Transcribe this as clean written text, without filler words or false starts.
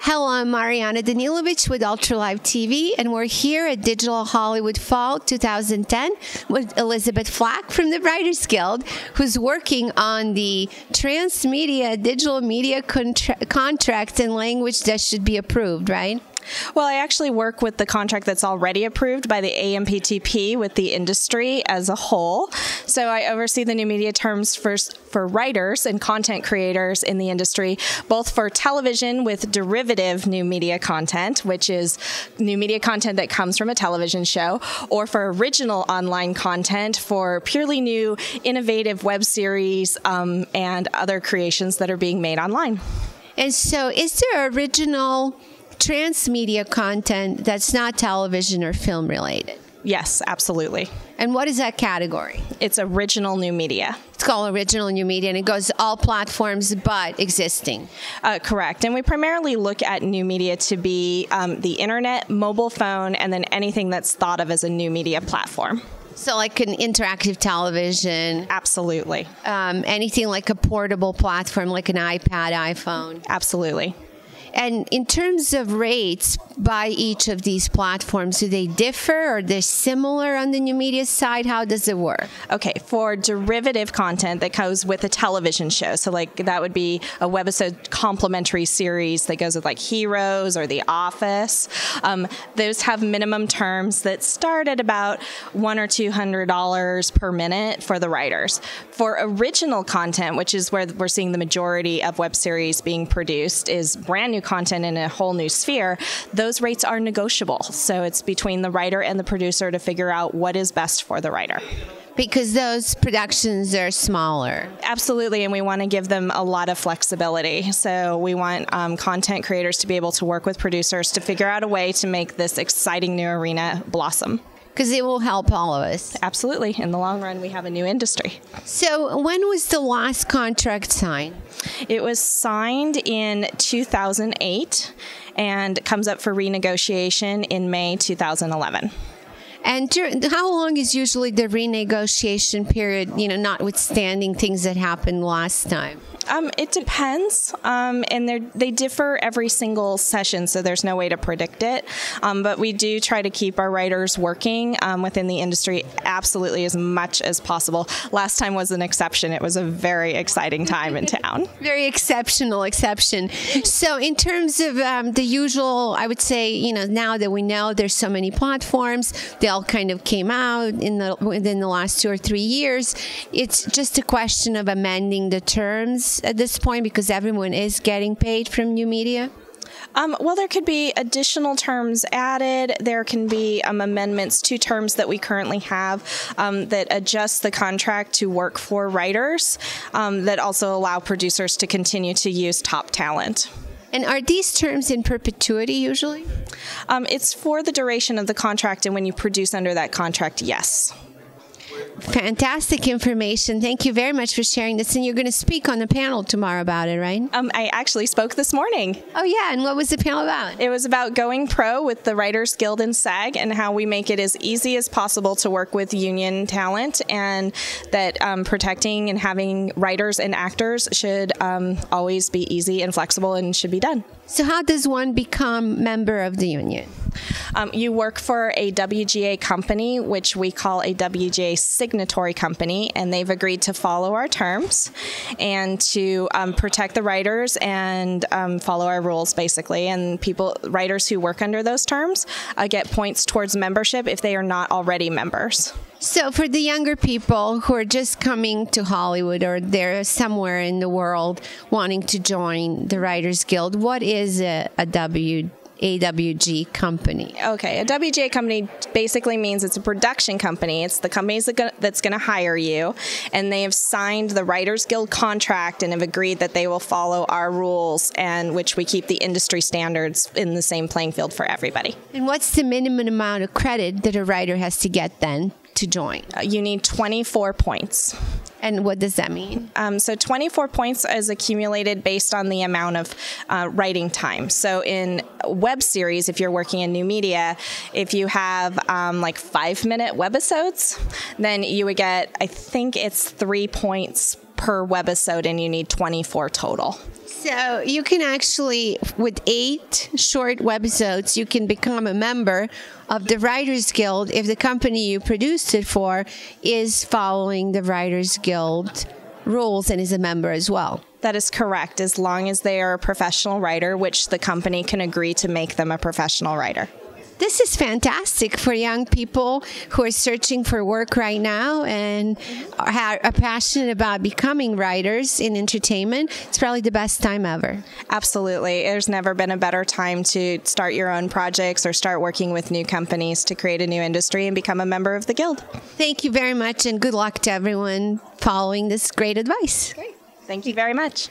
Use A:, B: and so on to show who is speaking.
A: Hello, I'm Mariana Danilovich with Ultralive TV, and we're here at Digital Hollywood Fall 2010 with Elizabeth Flack from the Writers Guild, who's working on the transmedia, digital media contracts and language that should be approved, right?
B: Well, I actually work with the contract that's already approved by the AMPTP with the industry as a whole. So I oversee the new media terms for writers and content creators in the industry, both for television with derivative new media content, which is new media content that comes from a television show, or for original online content for purely new, innovative web series and other creations that are being made online.
A: And so is there original transmedia content that's not television or film related?
B: Yes, absolutely.
A: And what is that category?
B: It's original new media.
A: It's called original new media, and it goes to all platforms but existing.
B: Correct. And we primarily look at new media to be the internet, mobile phone, and then anything that's thought of as a new media platform.
A: So like an interactive television?
B: Absolutely.
A: Anything like a portable platform, like an iPad, iPhone?
B: Absolutely.
A: And in terms of rates by each of these platforms, do they differ or they're similar on the new media side? How does it work?
B: Okay, for derivative content that goes with a television show, so like that would be a webisode complimentary series that goes with like Heroes or The Office. Those have minimum terms that start at about $100 or $200 per minute for the writers. For original content, which is where we're seeing the majority of web series being produced, is brand new content in a whole new sphere, those rates are negotiable. So it's between the writer and the producer to figure out what is best for the writer.
A: Because those productions are smaller.
B: Absolutely, and we want to give them a lot of flexibility. So we want content creators to be able to work with producers to figure out a way to make this exciting new arena blossom.
A: Because it will help all of us.
B: Absolutely. In the long run, we have a new industry.
A: So when was the last contract signed?
B: It was signed in 2008 and comes up for renegotiation in May 2011.
A: And how long is usually the renegotiation period, notwithstanding things that happened last time?
B: It depends, and they differ every single session, so there's no way to predict it. But we do try to keep our writers working within the industry absolutely as much as possible. Last time was an exception. It was a very exciting time in town.
A: Very exceptional exception. So in terms of the usual, I would say, now that we know there's so many platforms, they all kind of came out within the last 2 or 3 years. It's just a question of amending the terms at this point because everyone is getting paid from new media?
B: Well, there could be additional terms added. There can be amendments to terms that we currently have that adjust the contract to work for writers that also allow producers to continue to use top talent.
A: And are these terms in perpetuity usually?
B: It's for the duration of the contract, and when you produce under that contract, yes.
A: Fantastic information. Thank you very much for sharing this. And you're going to speak on the panel tomorrow about it, right?
B: I actually spoke this morning.
A: Oh, yeah. And what was the panel about?
B: It was about going pro with the Writers Guild and SAG and how we make it as easy as possible to work with union talent, and that protecting and having writers and actors should always be easy and flexible and should be done.
A: So how does one become a member of the union?
B: You work for a WGA company, which we call a WGA signatory company, and they've agreed to follow our terms and to protect the writers and follow our rules, basically. And writers who work under those terms get points towards membership if they are not already members.
A: So for the younger people who are just coming to Hollywood or they're somewhere in the world wanting to join the Writers Guild, what is a WAWG company?
B: Okay, a WGA company basically means it's a production company. It's the company that's going to hire you, and they have signed the Writers Guild contract and have agreed that they will follow our rules, and which we keep the industry standards in the same playing field for everybody.
A: And what's the minimum amount of credit that a writer has to get then to join?
B: You need 24 points.
A: And what does that mean?
B: So 24 points is accumulated based on the amount of writing time. So in web series, if you're working in new media, if you have like 5-minute webisodes, then you would get, I think it's 3 points per webisode, and you need 24 total.
A: So you can actually, with 8 short webisodes, you can become a member of the Writers Guild if the company you produced it for is following the Writers Guild rules and is a member as well.
B: That is correct, as long as they are a professional writer, which the company can agree to make them a professional writer.
A: This is fantastic for young people who are searching for work right now and are passionate about becoming writers in entertainment. It's probably the best time ever.
B: Absolutely. There's never been a better time to start your own projects or start working with new companies to create a new industry and become a member of the Guild.
A: Thank you very much, and good luck to everyone following this great advice.
B: Great. Thank you very much.